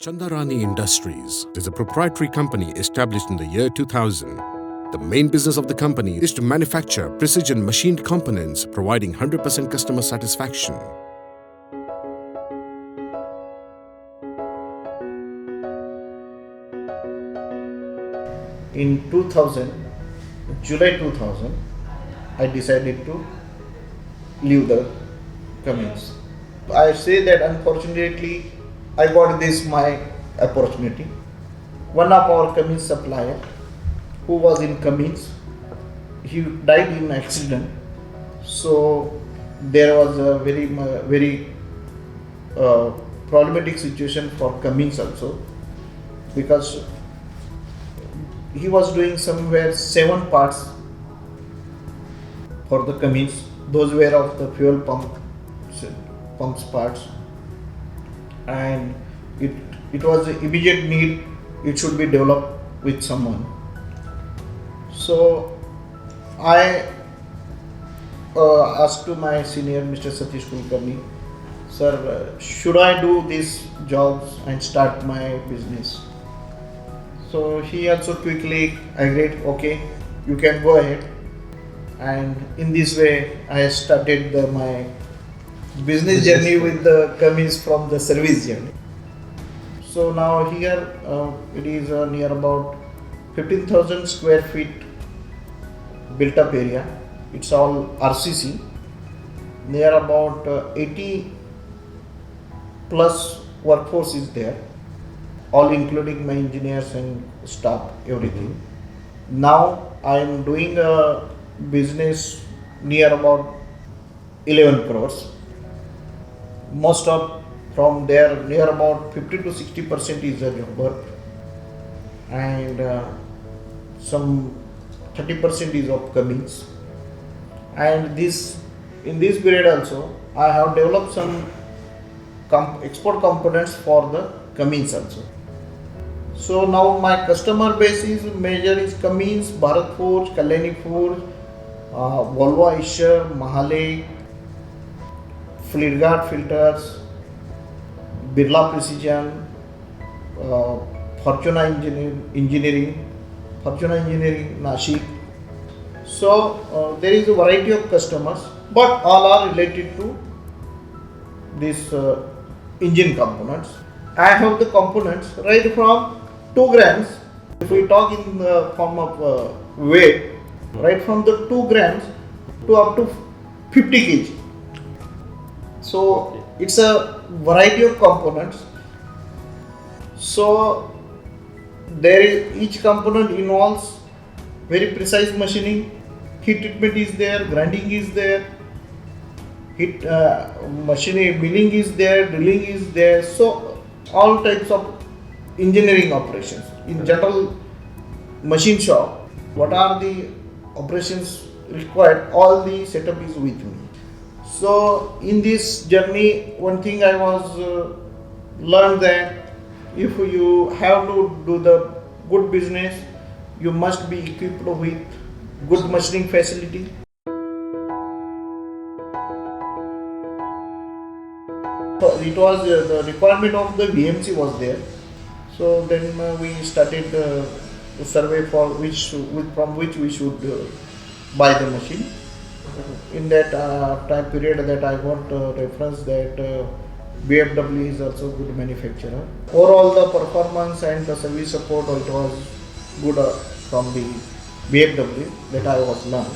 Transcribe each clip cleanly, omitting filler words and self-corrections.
Chandarani Industries is a proprietary company established in the year 2000. The main business of the company is to manufacture precision machined components, providing 100% customer satisfaction. In 2000, July 2000, I decided to leave the Cummins. I say that unfortunately I got this my opportunity. One of our Cummins supplier who was in Cummins, he died in accident. So there was a very problematic situation for Cummins also, because he was doing somewhere 7 parts for the Cummins. Those were of the fuel pumps parts, and it was an immediate need. It should be developed with someone. So I asked to my senior, Mr. Satish Kulkarni, sir, should I do these jobs and start my business? So he also quickly agreed, okay, you can go ahead. And in this way, I started my business journey with the Cummins from the service journey. So now here it is near about 15,000 square feet built up area. It's all RCC. Near about 80 plus workforce is there, all including my engineers and staff, everything. Now I am doing a business near about 11 crores. Most of from there, near about 50 to 60% is a job work, and some 30% is of Cummins. And this in this period also, I have developed some export components for the Cummins also. So now my customer base is major is Cummins, Bharat Forge, Kalyani Forge, Volvo Eicher, Mahle, Fleetguard Filters, Birla Precision, Fortuna Engineering, Nashik. So there is a variety of customers, but all are related to this engine components. I have the components right from 2 grams. If we talk in the form of weight, right from the 2 grams to up to 50 kg. So it's a variety of components. So there is each component involves very precise machining, heat treatment is there, grinding is there, heat machining, milling is there, drilling is there. So all types of engineering operations. In general machine shop, what are the operations required, all the setup is with me. So in this journey, one thing I was learned that if you have to do the good business, you must be equipped with good machining facility. It was the requirement of the VMC was there. So then we started the survey for from which we should buy the machine. In that time period that I got reference that BMW is also a good manufacturer. Overall the performance and the service support, it was good from the BMW that I was learned.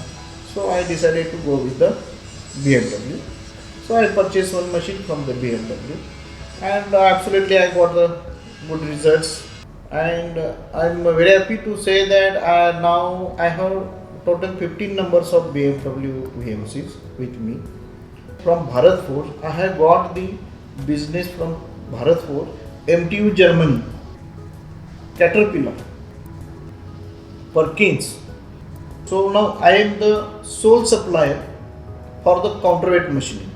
So I decided to go with the BMW. So I purchased one machine from the BMW, and absolutely I got the good results. And I'm very happy to say that now I have total 15 numbers of BMW VMCs with me. From Bharat Forge, I have got the business from Bharat Forge, MTU Germany, Caterpillar, Perkins. So now I am the sole supplier for the counterweight machining.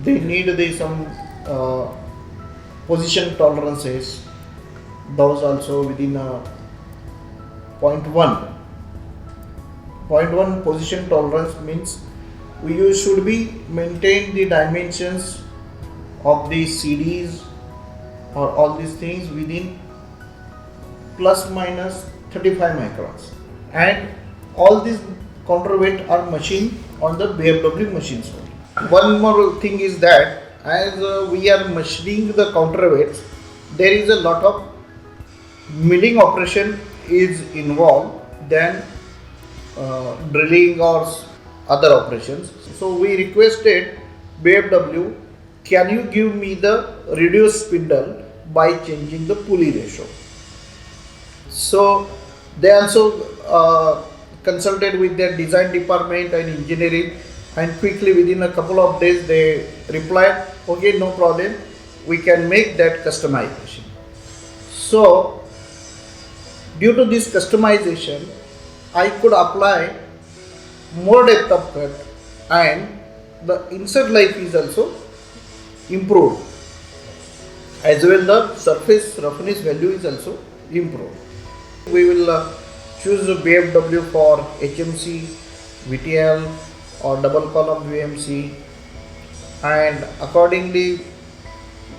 They need some position tolerances. Those also within 0.1. 0.1 position tolerance means should be maintain the dimensions of the CDs or all these things within plus minus 35 microns, and all these counterweight are machined on the BMW machines only. One more thing is that as we are machining the counterweights, there is a lot of milling operation is involved than drilling or other operations. So we requested BMW, can you give me the reduced spindle by changing the pulley ratio? So they also consulted with their design department and engineering, and quickly within a couple of days they replied, okay, no problem, we can make that customization. So due to this customization, I could apply more depth of cut, and the insert life is also improved, as well the surface roughness value is also improved. We will choose a BMW for HMC, VTL or double column VMC, and accordingly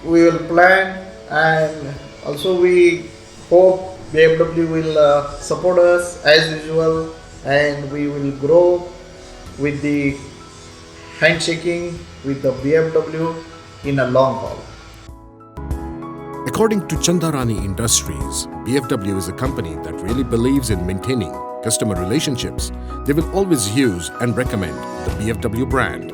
we will plan, and also we hope BMW will support us as usual, and we will grow with the handshaking with the BMW in a long haul. According to Chandarani Industries, BMW is a company that really believes in maintaining customer relationships. They will always use and recommend the BMW brand.